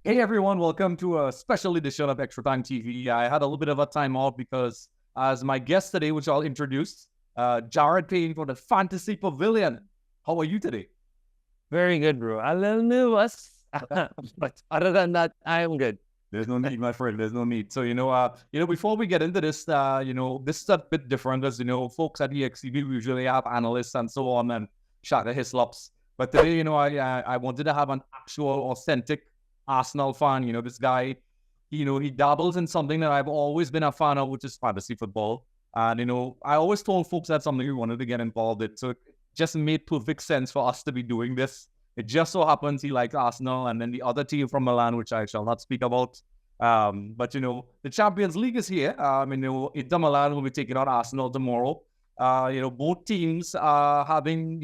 Hey everyone, welcome to a special edition of Extra Time TV. I had a little bit of a time off because as my guest today, which I'll introduce, Jared Payne for the Fantasy Pavilion. How are you today? Very good, bro. A little nervous, but other than that, I'm good. There's no need, my friend. There's no need. So before we get into this, this is a bit different as folks at EXCB usually have analysts and so on and Shaka Hislops. But today, I wanted to have an actual, authentic Arsenal fan. This guy, he dabbles in something that I've always been a fan of, which is fantasy football. And I always told folks that's something we wanted to get involved in. So it just made perfect sense for us to be doing this. It just so happens he likes Arsenal and then the other team from Milan, which I shall not speak about. But the Champions League is here. Inter Milan will be taking on Arsenal tomorrow. Both teams are having,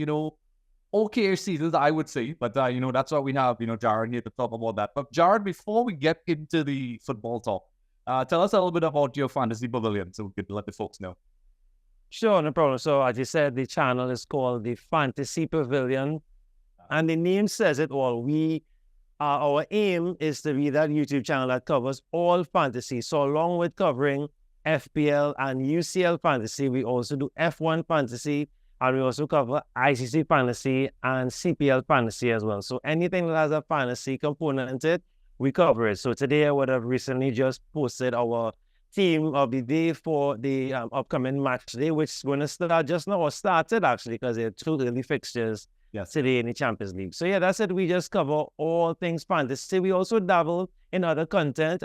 okay seasons, I would say. But, that's why we have, Jared here to talk about that. But Jared, before we get into the football talk, tell us a little bit about your fantasy pavilion so we could let the folks know. Sure, no problem. So as you said, the channel is called the Fantasy Pavilion. And the name says it all. Our aim is to be that YouTube channel that covers all fantasy. So along with covering FPL and UCL fantasy, we also do F1 fantasy, and we also cover ICC fantasy and CPL fantasy as well. So anything that has a fantasy component in it, we cover it. So today I would have recently just posted our team of the day for the upcoming match day, which is going to start just now, or started actually, because there are two early fixtures today in the Champions League. So yeah, that's it. We just cover all things fantasy. We also dabble in other content.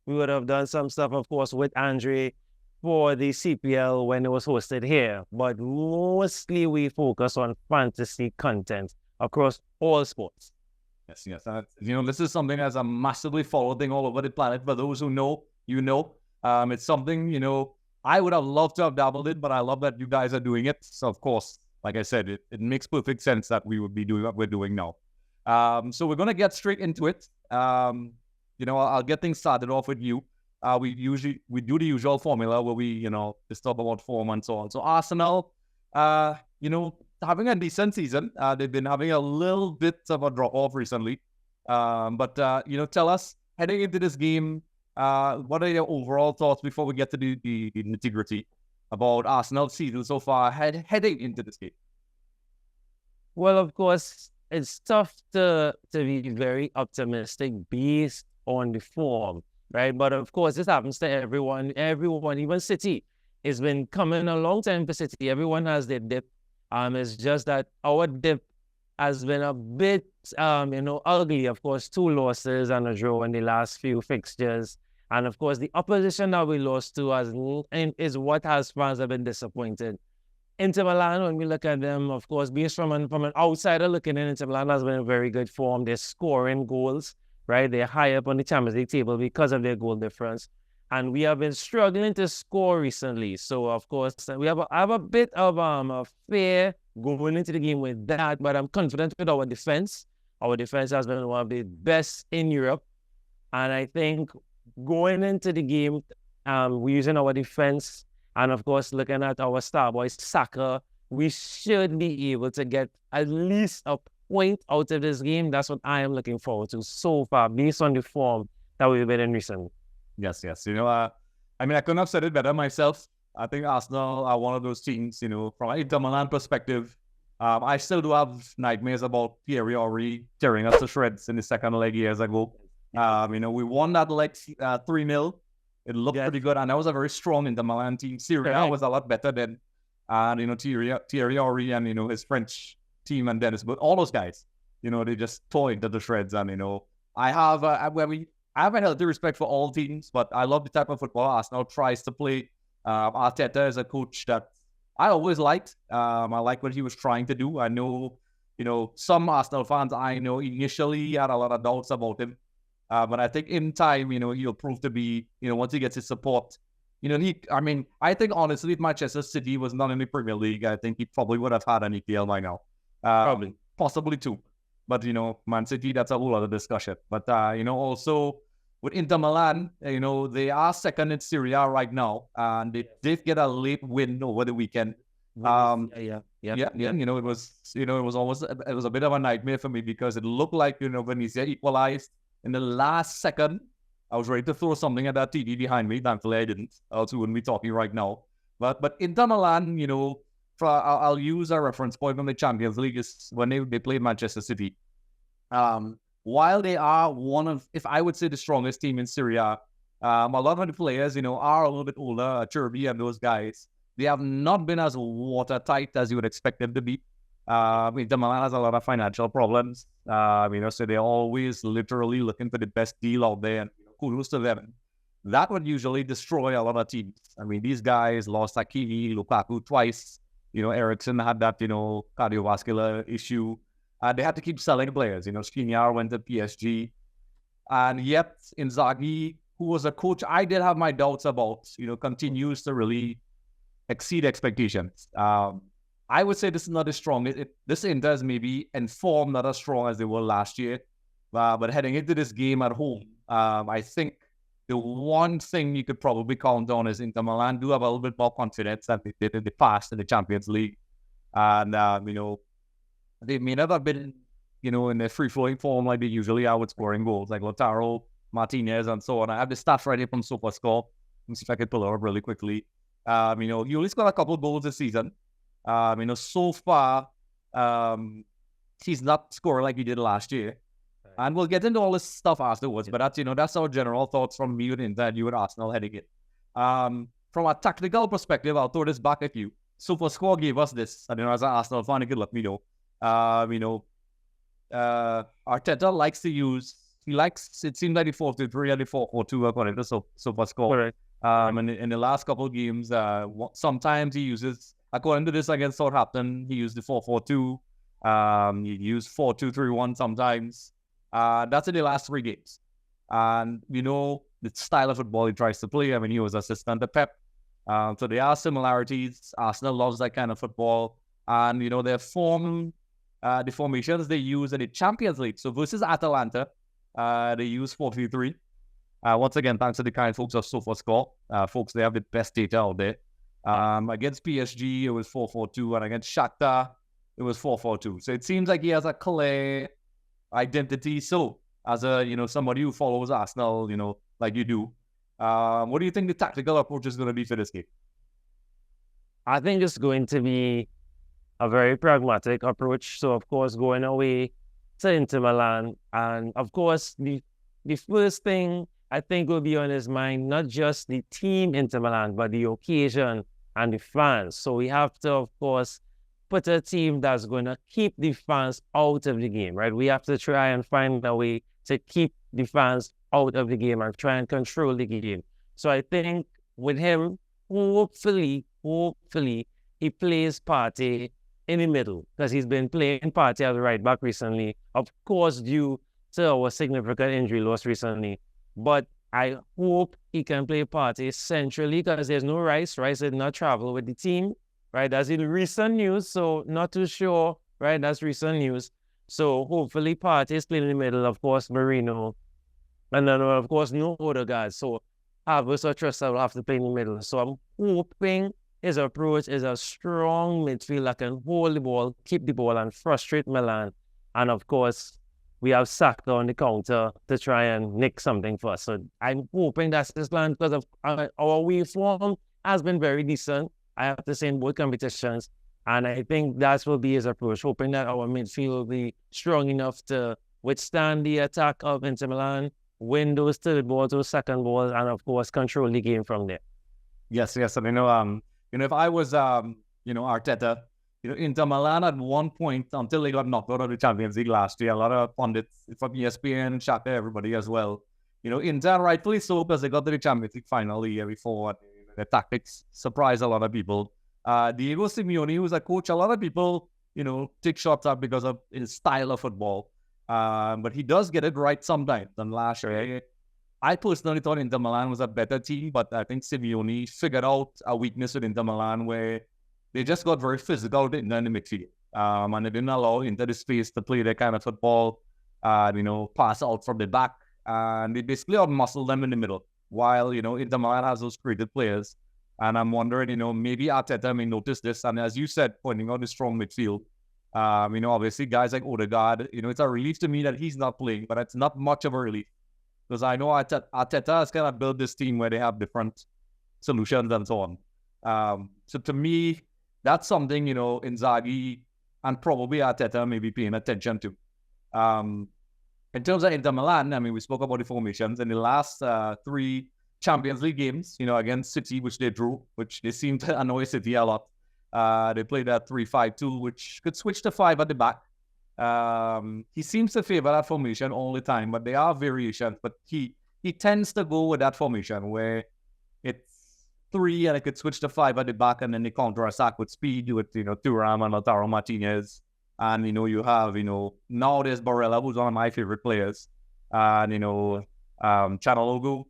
We would have done some stuff, of course, with Andre for the CPL when it was hosted here, but mostly we focus on fantasy content across all sports. Yes. This is something that's a massively followed thing all over the planet. For those who know, it's something, I would have loved to have dabbled in, but I love that you guys are doing it. So, of course, like I said, it makes perfect sense that we would be doing what we're doing now. So we're going to get straight into it. I'll get things started off with you. We do the usual formula where we, just talk about form and so on. So Arsenal, having a decent season. They've been having a little bit of a drop-off recently. But tell us, heading into this game, what are your overall thoughts before we get to the nitty-gritty about Arsenal's season so far heading into this game? Well, of course, it's tough to be very optimistic based on the form, right? But of course, this happens to everyone, even City. It's been coming a long time for City. Everyone has their dip. It's just that our dip has been a bit, ugly. Of course, 2 losses and a draw in the last few fixtures. And of course, the opposition that we lost to is what has fans have been disappointed. Inter Milan, when we look at them, of course, based from an outsider looking in, Inter Milan has been in very good form. They're scoring goals, right? They're high up on the Champions League table because of their goal difference. And we have been struggling to score recently. So, of course, I have a bit of a fear going into the game with that, but I'm confident with our defense. Our defense has been one of the best in Europe. And I think going into the game, we're using our defense and, of course, looking at our star boy, Saka, we should be able to get at least a point out of this game. That's what I am looking forward to so far, based on the form that we've been in recently. Yes. I couldn't have said it better myself. I think Arsenal are one of those teams, from an Inter Milan perspective. I still do have nightmares about Thierry Henry tearing us to shreds in the second leg years ago. We won that leg 3-0. It looked pretty good, and that was a very strong Inter Milan team. Syria was a lot better than, Thierry Henry and, his French team and Dennis, but all those guys, they just tore into the shreds. And, I have a healthy respect for all teams, but I love the type of football Arsenal tries to play. Arteta is a coach that I always liked. I like what he was trying to do. I know, some Arsenal fans I know initially had a lot of doubts about him. But I think in time, he'll prove to be, once he gets his support, I think honestly, if Manchester City was not in the Premier League, I think he probably would have had an EPL by now. Probably. Possibly 2. But, Man City, that's a whole other discussion. But, also with Inter Milan, they are second in Syria right now. And they did get a late win over the weekend. It was almost, it was a bit of a nightmare for me because it looked like, Venezia equalized. in the last second, I was ready to throw something at that TV behind me. Thankfully, I didn't. Else we wouldn't be talking right now. But Inter Milan, I'll use a reference point from the Champions League is when they played Manchester City. While they are one of, if I would say, the strongest team in Serie A, a lot of the players, are a little bit older, Cherby and those guys. They have not been as watertight as you would expect them to be. Inter Milan has a lot of financial problems, so they're always literally looking for the best deal out there, and kudos to them. That would usually destroy a lot of teams. I mean, these guys lost Hakimi, Lukaku twice. Eriksen had that, cardiovascular issue. They had to keep selling players. Skriniar went to PSG. And yet, Inzaghi, who was a coach I did have my doubts about, continues to really exceed expectations. I would say this is not as strong. This Inter is maybe in form not as strong as they were last year. But heading into this game at home, I think the one thing you could probably count on is Inter Milan do have a little bit more confidence than they did in the past in the Champions League. And, they may not have been, in their free-flowing form like they usually are with scoring goals, like Lautaro, Martinez, and so on. I have the stats right here from SofaScore. Let me see if I can pull it up really quickly. He only scored a couple of goals this season. So far, he's not scoring like he did last year. And we'll get into all this stuff afterwards, but that's our general thoughts from me with Inter and you with Arsenal heading it. From a tactical perspective, I'll throw this back at you. SofaScore gave us this, and as an Arsenal fan, you could let me know. Arteta likes to use, it seems like the 4-3 and the 4-4-2 according to SofaScore. And in the last couple of games, sometimes he uses, according to this against Southampton, he used the 4-4-2. He used 4-2-3-1 sometimes. That's in the last 3 games. And the style of football he tries to play. I mean, he was assistant to Pep. So there are similarities. Arsenal loves that kind of football. And, their form, the formations they use in the Champions League. So versus Atalanta, they use 4-3-3. Once again, thanks to the kind folks of SofaScore. Folks, they have the best data out there. Against PSG, it was 4-4-2. And against Shakhtar, it was 4-4-2. So it seems like he has a clear identity. So as a, somebody who follows Arsenal, like you do, what do you think the tactical approach is going to be for this game? I think it's going to be a very pragmatic approach. So, of course, going away to Inter Milan. And, of course, the first thing I think will be on his mind, not just the team Inter Milan, but the occasion and the fans. So we have to, of course, put a team that's going to keep the fans out of the game, right? We have to try and find a way to keep the fans out of the game and try and control the game. So I think with him, hopefully, he plays Partey in the middle because he's been playing Partey as a right back recently, of course, due to our significant injury loss recently. But I hope he can play Partey centrally because there's no Rice. Rice did not travel with the team, right? That's in recent news, so not too sure, right? That's recent news. So hopefully Partey is playing in the middle, of course, Marino. And then, of course, no other guys. So Havertz or Trossard will have to play in the middle. So I'm hoping his approach is a strong midfield that can hold the ball, keep the ball, and frustrate Milan. And, of course, we have Saka on the counter to try and nick something for us. So I'm hoping that's his plan because of our away form has been very decent, I have to say, in both competitions. And I think that will be his approach, hoping that our midfield will be strong enough to withstand the attack of Inter Milan, win those third balls, those second balls, and, of course, control the game from there. Yes. And, if I was, Arteta, Inter Milan at one point, until they got knocked out of the Champions League last year, a lot of pundits from ESPN, Shakhtar, everybody as well. Inter, rightfully so, because they got to the Champions League final the year before. Their tactics surprised a lot of people. Diego Simeone, who's a coach, a lot of people, take shots at because of his style of football. But he does get it right sometimes. And last year, I personally thought Inter Milan was a better team, but I think Simeone figured out a weakness with Inter Milan where they just got very physical in the midfield. And they didn't allow Inter the space to play their kind of football, pass out from the back. And they basically out-muscled them in the middle, while, Inter Milan has those creative players. And I'm wondering, maybe Arteta may notice this. And as you said, pointing out the strong midfield, Obviously guys like Odegaard, it's a relief to me that he's not playing, but it's not much of a relief because I know Arteta has kind of built this team where they have different solutions and so on. So to me, that's something, Inzaghi and probably Arteta may be paying attention to. In terms of Inter Milan, we spoke about the formations in the last 3 Champions League games, against City, which they drew, which they seem to annoy City a lot. They played a 3-5-2, which could switch to 5 at the back. He seems to favor that formation all the time, but there are variations. But he tends to go with that formation where it's 3 and it could switch to 5 at the back, and then they counter-attack with speed with, Thuram and Lautaro Martinez. And, you have, now there's Barella, who's one of my favorite players. And, Chanalogu.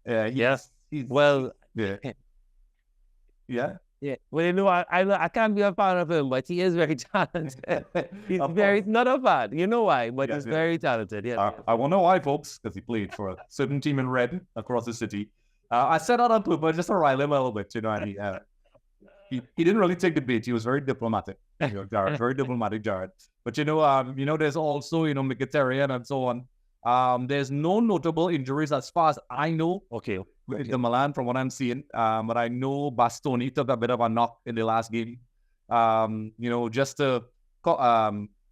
Yes. Yeah. Yeah. Yeah. Well, I can't be a fan of him, but he is very talented. He's very, not a fan. You know why? But he's very talented. Yeah. I wonder why, folks, because he played for a certain team in red across the city. I said that on purpose just to rile him a little bit, and he didn't really take the bait. He was very diplomatic, Jared, very diplomatic, Jared. But there's also Mkhitaryan and so on. There's no notable injuries as far as I know. Okay. With the Milan, from what I'm seeing, but I know Bastoni took a bit of a knock in the last game. Just to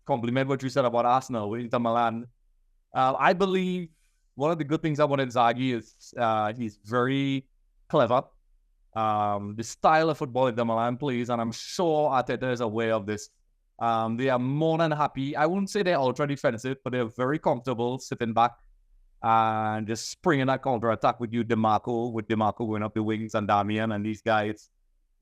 compliment what you said about Arsenal with Inter Milan, I believe one of the good things about Inzaghi is he's very clever. The style of football Inter Milan plays, and I'm sure Arteta is aware of this. They are more than happy. I wouldn't say they're ultra defensive, but they're very comfortable sitting back and just springing that counter-attack with DeMarco going up the wings, and Damian and these guys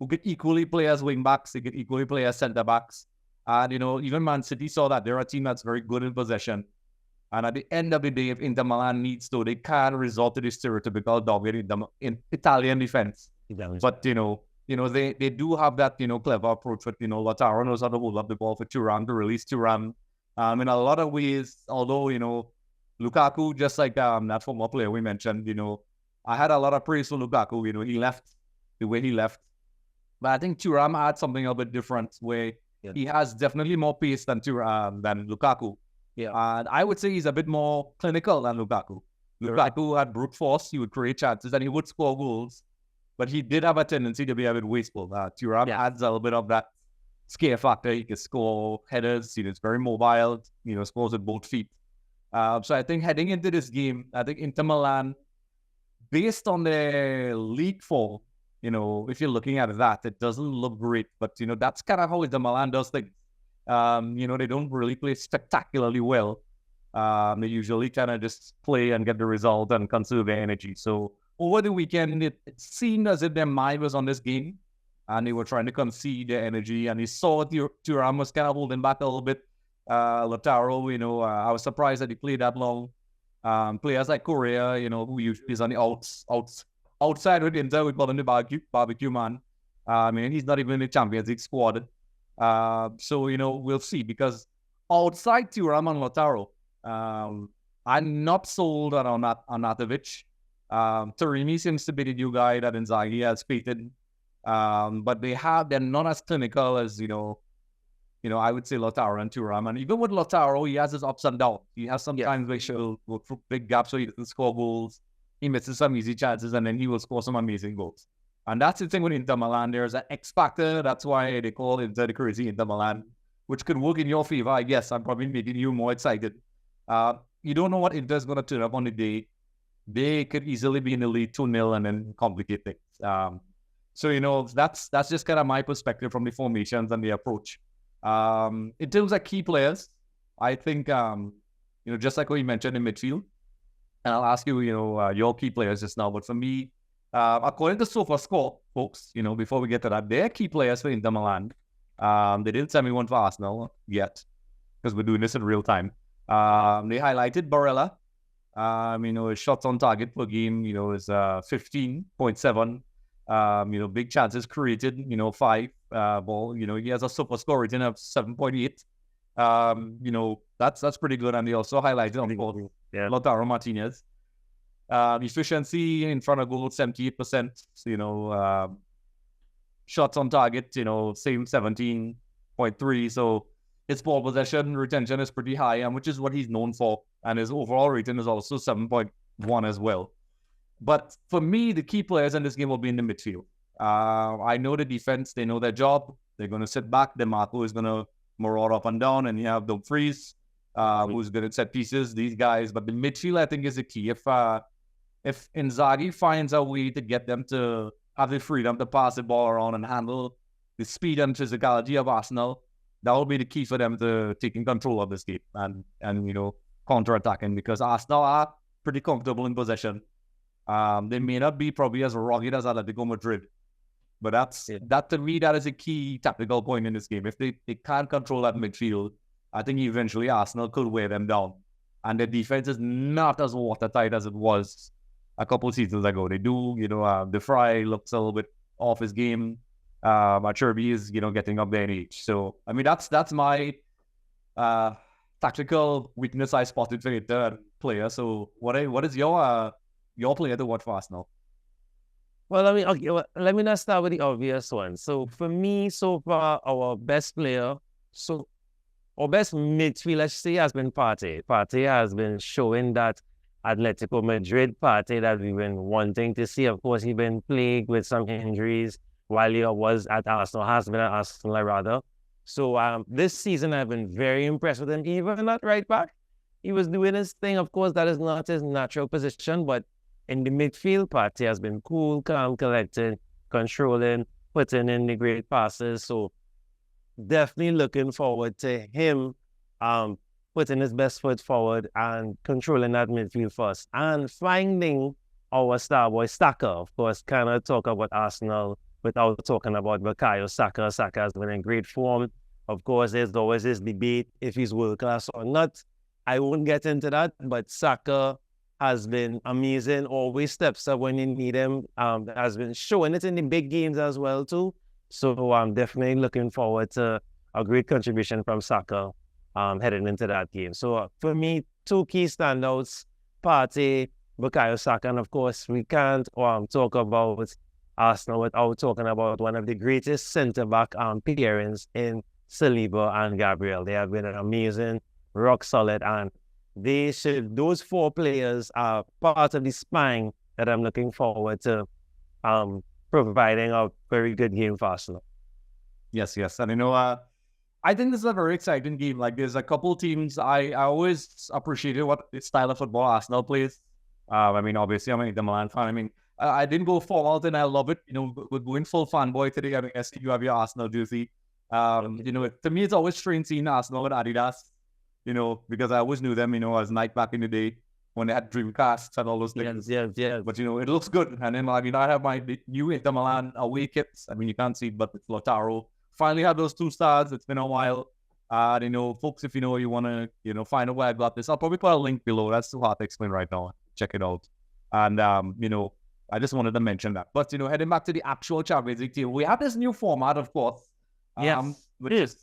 who could equally play as wing-backs, they could equally play as centre-backs. And, even Man City saw that they're a team that's very good in possession. And at the end of the day, if Inter Milan needs to, they can resort to the stereotypical dogged in Italian defense. But, they do have that, clever approach with, Lautaro knows how to hold up the ball for Thuram, to release Thuram. In a lot of ways, although, Lukaku, just like that former player we mentioned, I had a lot of praise for Lukaku. He left the way he left. But I think Thuram adds something a bit different where he has definitely more pace than Lukaku. Yeah. And I would say he's a bit more clinical than Lukaku. Lukaku had brute force. He would create chances and he would score goals. But he did have a tendency to be a bit wasteful. Thuram adds a little bit of that scare factor. He can score headers. He's very mobile. Scores with both feet. So I think heading into this game, I think Inter Milan, based on their league form, if you're looking at that, it doesn't look great. But, that's kind of how Inter Milan does things. They don't really play spectacularly well. They usually kind of just play and get the result and conserve their energy. So over the weekend, it seemed as if their mind was on this game and they were trying to concede their energy. And you saw Thuram was kind of holding back a little bit. Lautaro, I was surprised that he played that long. Players like Correa, who usually is on the outside with Inter, we call him the barbecue man. He's not even in the Champions League squad. So, we'll see, because outside Thuram and Lautaro, I'm not sold on Arnautovic. Taremi seems to be the new guy that Inzaghi has fated. But they're not as clinical as, I would say Lautaro and Thuram. And even with Lautaro, he has his ups and downs. He has sometimes where he'll go through big gaps so he doesn't score goals. He misses some easy chances and then he will score some amazing goals. And that's the thing with Inter Milan. There's an X factor. That's why they call Inter the crazy Inter Milan, which could work in your favor, I guess. I'm probably making you more excited. You don't know what Inter's going to turn up on the day. They could easily be in the lead 2-0 and then complicate things. So, that's just kind of my perspective from the formations and the approach. In terms of key players, I think, just like what you mentioned in midfield, and I'll ask you, your key players just now. But for me, according to SofaScore, folks, before we get to that, they're key players for Inter Milan. They didn't send me one for Arsenal yet, because we're doing this in real time. They highlighted Barella. His shots on target per game, is 15.7. Big chances created, 5 ball. He has a SofaScore rating of 7.8. That's pretty good. And they also highlighted on board Lautaro Martinez. Efficiency in front of goal, 78%. Shots on target, same 17.3. So his ball possession retention is pretty high, and which is what he's known for. And his overall rating is also 7.1 as well. But for me, the key players in this game will be in the midfield. I know the defense, they know their job. They're going to sit back. DeMarco is going to maraud up and down, and you have Dumfries, who's good at set pieces, these guys. But the midfield, I think, is the key. If Inzaghi finds a way to get them to have the freedom to pass the ball around and handle the speed and physicality of Arsenal, that will be the key for them to taking control of this game and counter-attacking, because Arsenal are pretty comfortable in possession. They may not be probably as rugged as Atletico Madrid, but that to me, that is a key tactical point in this game. If they can't control that midfield, I think eventually Arsenal could wear them down. And their defense is not as watertight as it was a couple of seasons ago. They do, De Vrij looks a little bit off his game. Acerbi is, getting up there in age. So, I mean, that's my tactical weakness I spotted for the third player. So, what is your player to watch for Arsenal? Well, let me not start with the obvious one. So, for me, so far, our best player, our best midfield, let's say, has been Partey. Partey has been showing that Atletico Madrid Partey that we've been wanting to see. Of course, he's been plagued with some injuries while he was at Arsenal, has been at Arsenal rather. So this season, I've been very impressed with him, even at right back. He was doing his thing. Of course, that is not his natural position, but in the midfield, Partey has been cool, calm, collected, controlling, putting in the great passes. So definitely looking forward to him putting his best foot forward and controlling that midfield first. And finding our star boy Saka, of course, cannot talk about Arsenal without talking about Bukayo Saka. Saka has been in great form. Of course, there's always this debate if he's world-class or not. I won't get into that, but Saka has been amazing, always steps up when you need him. Has been showing it in the big games as well, too. So I'm definitely looking forward to a great contribution from Saka heading into that game. So for me, two key standouts, Partey, Bukayo Saka, and of course, we can't talk about Arsenal without talking about one of the greatest centre-back pairings in Saliba and Gabriel. They have been an amazing, rock solid, and those four players are part of the spine that I'm looking forward to providing a very good game for Arsenal. Yes. And I think this is a very exciting game. Like, there's a couple teams I always appreciated what style of football Arsenal plays. Obviously, I'm a Milan fan. I didn't go forward and I love it. We're going full fanboy today. I see you have your Arsenal jersey. To me, it's always strange seeing Arsenal with Adidas, because I always knew them, as Nike back in the day when they had Dreamcasts and all those things. Yeah. But, it looks good. And then, I have my new Inter Milan away kits. You can't see it, but it's Lautaro. Finally have those two stars. It's been a while. Folks, if you want to, find out where I got this, I'll probably put a link below. That's too hard to explain right now. Check it out. And, I just wanted to mention that. But, heading back to the actual Champions League team, we have this new format, of course. Which is,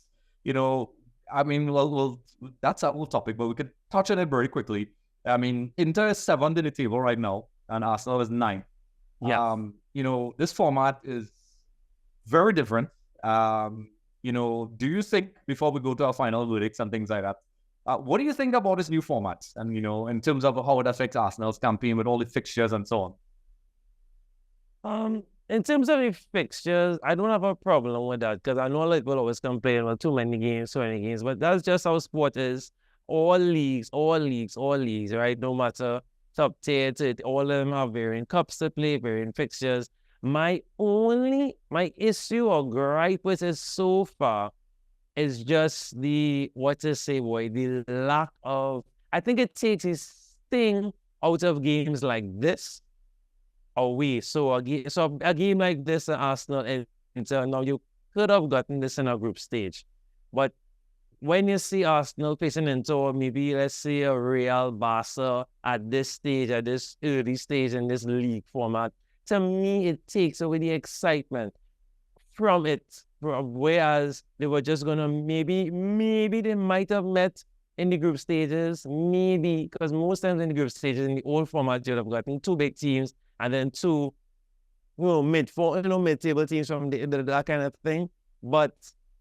that's a whole topic, but we could touch on it very quickly. Inter is 7th in the table right now, and Arsenal is 9th. Yeah. This format is very different. Do you think, before we go to our final verdicts and things like that, what do you think about this new format? And, in terms of how it affects Arsenal's campaign with all the fixtures and so on? In terms of the fixtures, I don't have a problem with that, because I know a lot of people always complain about too many games, but that's just how sport is. All leagues, right? No matter top tier, all of them have varying cups to play, varying fixtures. My issue or gripe with it so far is just the lack of, I think it takes its sting out of games like this away. So a game like this at Arsenal, and now you could have gotten this in a group stage. But when you see Arsenal facing into maybe, let's say, a Real Barca at this stage, at this early stage in this league format, to me, it takes away the excitement from it. Whereas they were just going to maybe they might have met in the group stages, maybe, because most times in the group stages, in the old format, you'd have gotten two big teams and then two, mid-table teams from that kind of thing. But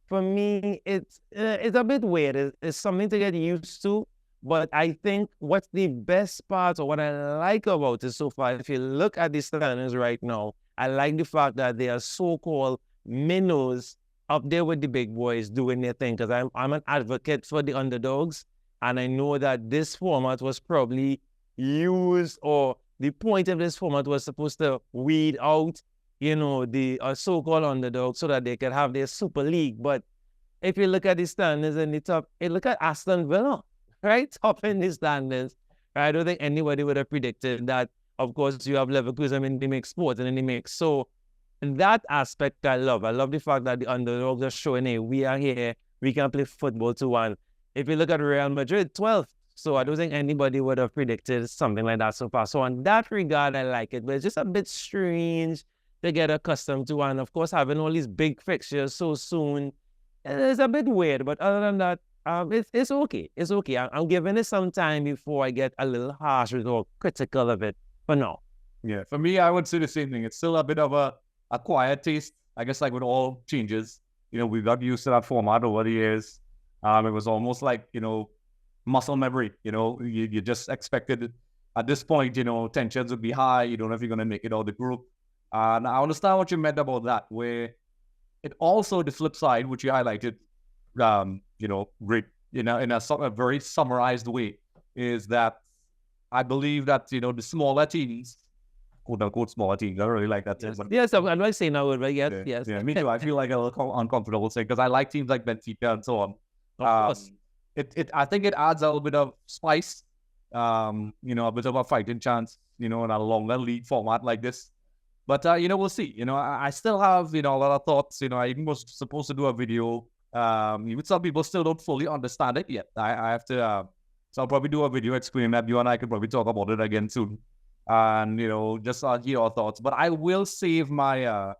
for me, it's a bit weird. It's something to get used to. But I think what's the best part or what I like about it so far, if you look at the standings right now, I like the fact that they are so-called minnows up there with the big boys doing their thing, because I'm an advocate for the underdogs, and I know that this format was probably used, or the point of this format was supposed to weed out, the so-called underdogs so that they could have their Super League. But if you look at the standings in the top, look at Aston Villa, right? Top in the standings. I don't think anybody would have predicted that. Of course, you have Leverkusen in the mix, sports in the mix. So in that aspect, I love. I love the fact that the underdogs are showing, hey, we are here. We can play football too. And if you look at Real Madrid, 12th. So I don't think anybody would have predicted something like that so far. So in that regard, I like it. But it's just a bit strange to get accustomed to. And of course, having all these big fixtures so soon, it's a bit weird. But other than that, it's okay. It's okay. I'm giving it some time before I get a little harsh or critical of it. But no. Yeah, for me, I would say the same thing. It's still a bit of a quiet taste, I guess, like with all changes. We got used to that format over the years. It was almost like, muscle memory. You just expected at this point, tensions would be high. You don't know if you're going to make it out of the group. And I understand what you meant about that, where it also, the flip side, which you highlighted, great, in a very summarized way, is that I believe that, the smaller teams, quote unquote smaller teams, I don't really like that term. Yes, I'm not saying that word, but yes, yes. Yeah, me too. I feel like a little uncomfortable saying, because I like teams like Benfica and so on. Of course. I think it adds a little bit of spice, a bit of a fighting chance, in a longer league format like this. But, we'll see. I still have, a lot of thoughts. I even was supposed to do a video. Even some people still don't fully understand it yet. I have to, so I'll probably do a video explaining that. You and I could probably talk about it again soon. And, just hear your thoughts. But I will save my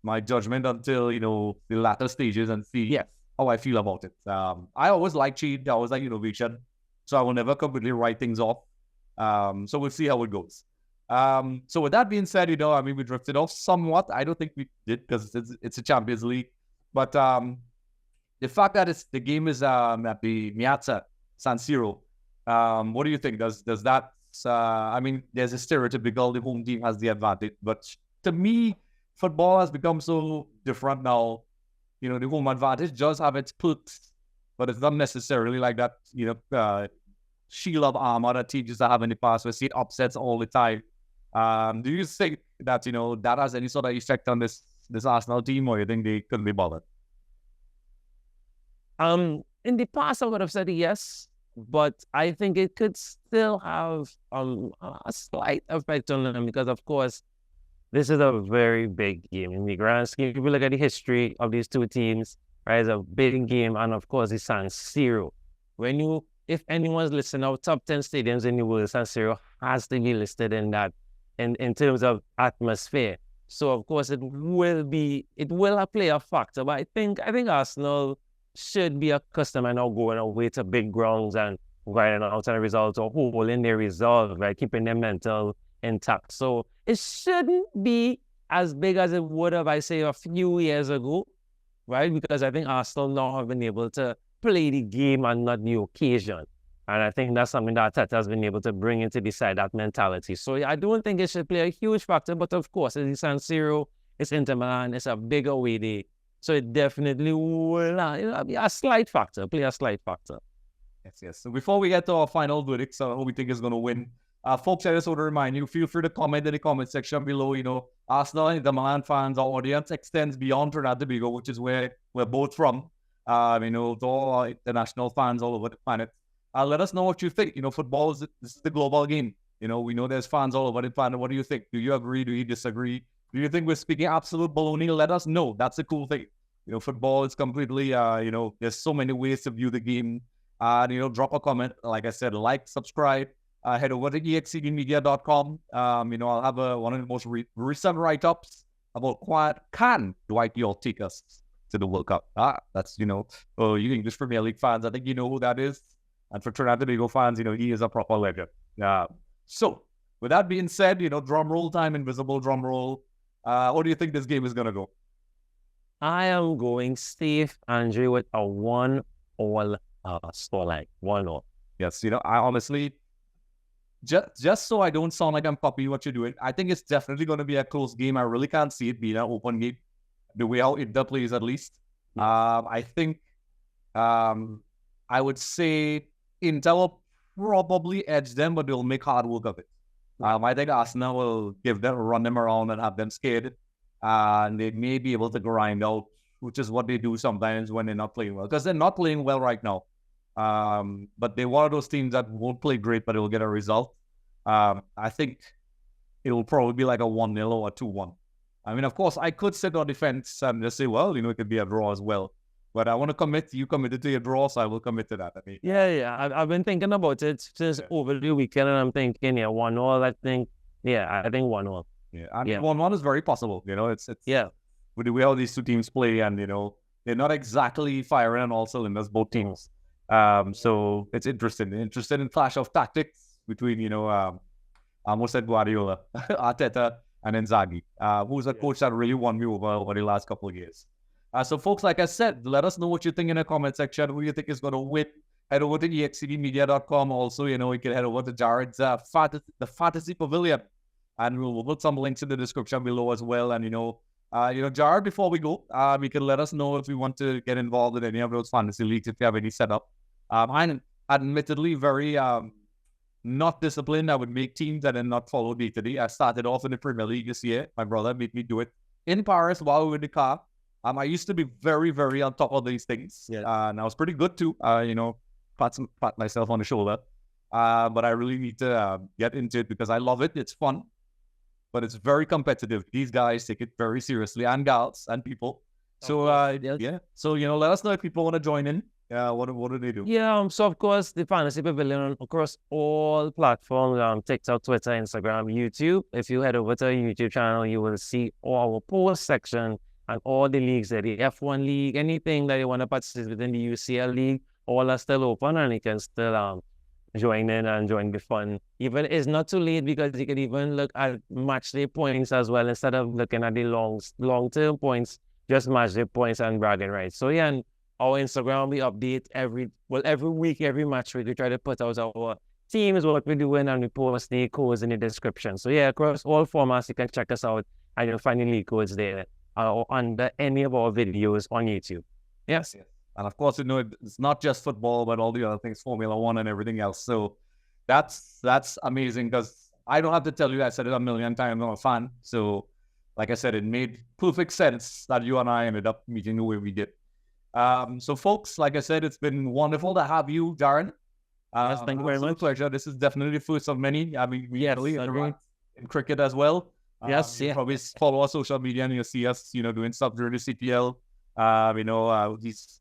my judgment until, the latter stages and see how I feel about it. I always like change. I always like innovation. So I will never completely write things off. So we'll see how it goes. So with that being said, we drifted off somewhat. I don't think we did, because it's a Champions League. But the fact that the game is at the Miata San Siro, what do you think? Does that? There's a stereotypical the home team has the advantage, but to me, football has become so different now. The home advantage does have its perks, but it's not necessarily like that. Shield of armor that teams used to have in the past. We see it upsets all the time. Do you think that that has any sort of effect on this Arsenal team, or you think they couldn't be bothered? In the past, I would have said yes, but I think it could still have a slight effect on them, because, of course, this is a very big game in the grand scheme. If you look at the history of these two teams, right, it's a big game, and of course, it's San Siro. If anyone's listening, our top 10 stadiums in the world, San Siro has to be listed in that, in terms of atmosphere. So, of course, it will play a factor. But I think Arsenal should be accustomed and now going away to big grounds and grinding out on results, or holding their resolve, right, keeping their mental intact. So it shouldn't be as big as it would have, I say, a few years ago, right? Because I think Arsenal now have been able to play the game and not the occasion. And I think that's something that Arteta has been able to bring into the side, that mentality. So I don't think it should play a huge factor, but of course, it's San Siro, it's Inter Milan, it's a big away day. So it definitely will be a slight factor, play a slight factor. Yes. So before we get to our final verdicts, who we think is going to win, folks, I just want to remind you, feel free to comment in the comment section below. Arsenal and Inter Milan fans, our audience extends beyond Trinidad and Tobago, which is where we're both from. To all our international fans all over the planet. Let us know what you think. Football this is the global game. We know there's fans all over the planet. What do you think? Do you agree? Do you disagree? Do you think we're speaking absolute baloney? Let us know. That's the cool thing. Football is completely, there's so many ways to view the game. Drop a comment. Like I said, like, subscribe. Head over to exceedingmedia.com. I'll have one of the most recent write-ups about can Dwight York take us to the World Cup. That's, you English Premier League fans, I think you know who that is. And for Trinidad and Tobago fans, he is a proper legend. So, with that being said, drum roll time, invisible drum roll. How do you think this game is going to go? I am going safe, Andre, with a 1-all scoreline. 1-all. Yes, I honestly, just so I don't sound like I'm copying what you're doing, I think it's definitely going to be a close game. I really can't see it being an open game, the way how Inter plays at least. Yes. I think I would say Inter will probably edge them, but they'll make hard work of it. I think Arsenal will run them around and have them scared. And they may be able to grind out, which is what they do sometimes when they're not playing well. Because they're not playing well right now. But they're one of those teams that won't play great, but it will get a result. I think it will probably be like a 1-0 or a 2-1. I mean, of course, I could sit on defense and just say, well, it could be a draw as well. But I want to commit. You committed to your draw, so I will commit to that. I mean, I've been thinking about it since over the weekend, and I'm thinking, 1-all. I think 1-all. Yeah, and 1-1 is very possible. It's with the way how these two teams play, and they're not exactly firing on all cylinders, both teams. So it's interesting. Interested in clash of tactics between I almost said Guardiola, Arteta, and Inzaghi, who's a coach that really won me over the last couple of years. So, folks, like I said, let us know what you think in the comment section. Who you think is going to win? Head over to excdmedia.com. Also, you can head over to Jared's the Fantasy Pavilion, and we'll put some links in the description below as well. And Jared, before we go, you can let us know if you want to get involved in any of those fantasy leagues, if you have any setup. I'm admittedly very not disciplined. I would make teams and then not follow day-to-day. I started off in the Premier League this year. My brother made me do it in Paris while we were in the car. I used to be very, very on top of these things. Yeah. And I was pretty good too, pat myself on the shoulder. But I really need to get into it because I love it. It's fun, but it's very competitive. These guys take it very seriously, and gals and people. So, So, let us know if people want to join in. What do they do? So of course, the Fantasy Pavilion across all platforms, TikTok, Twitter, Instagram, YouTube. If you head over to our YouTube channel, you will see our post section and all the leagues there, the F1 league, anything that you want to participate in the UCL league, all are still open, and you can still join in and join the fun. Even it's not too late because you can even look at match day points as well instead of looking at the long-term points. Just match day points and bragging rights. So and our Instagram, we update every week, every match week. We try to put out our teams, what we're doing, and we post the codes in the description. So across all formats, you can check us out, and you'll find the league codes there under any of our videos on YouTube. Yes. And of course, it's not just football, but all the other things, Formula One and everything else. So that's amazing because I don't have to tell you, I said it a million times, I'm a fan. So like I said, it made perfect sense that you and I ended up meeting the way we did. So folks, like I said, it's been wonderful to have you, Darren. Thank you very much. Pleasure. This is definitely the first of many. I mean, we interact in cricket as well. Probably follow our social media and you'll see us, doing stuff during the CPL. These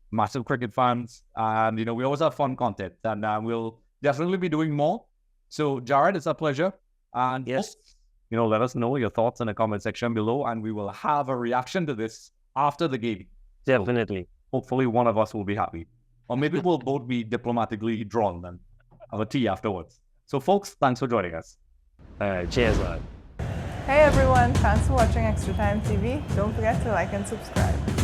massive cricket fans, and we always have fun content, and we'll definitely be doing more. So, Jared, it's a pleasure. And folks, let us know your thoughts in the comment section below, and we will have a reaction to this after the game. Definitely. So, hopefully, one of us will be happy, or maybe we'll both be diplomatically drawn and have a tea afterwards. So, folks, thanks for joining us. Cheers, man. Hey everyone, thanks for watching Extra Time TV. Don't forget to like and subscribe.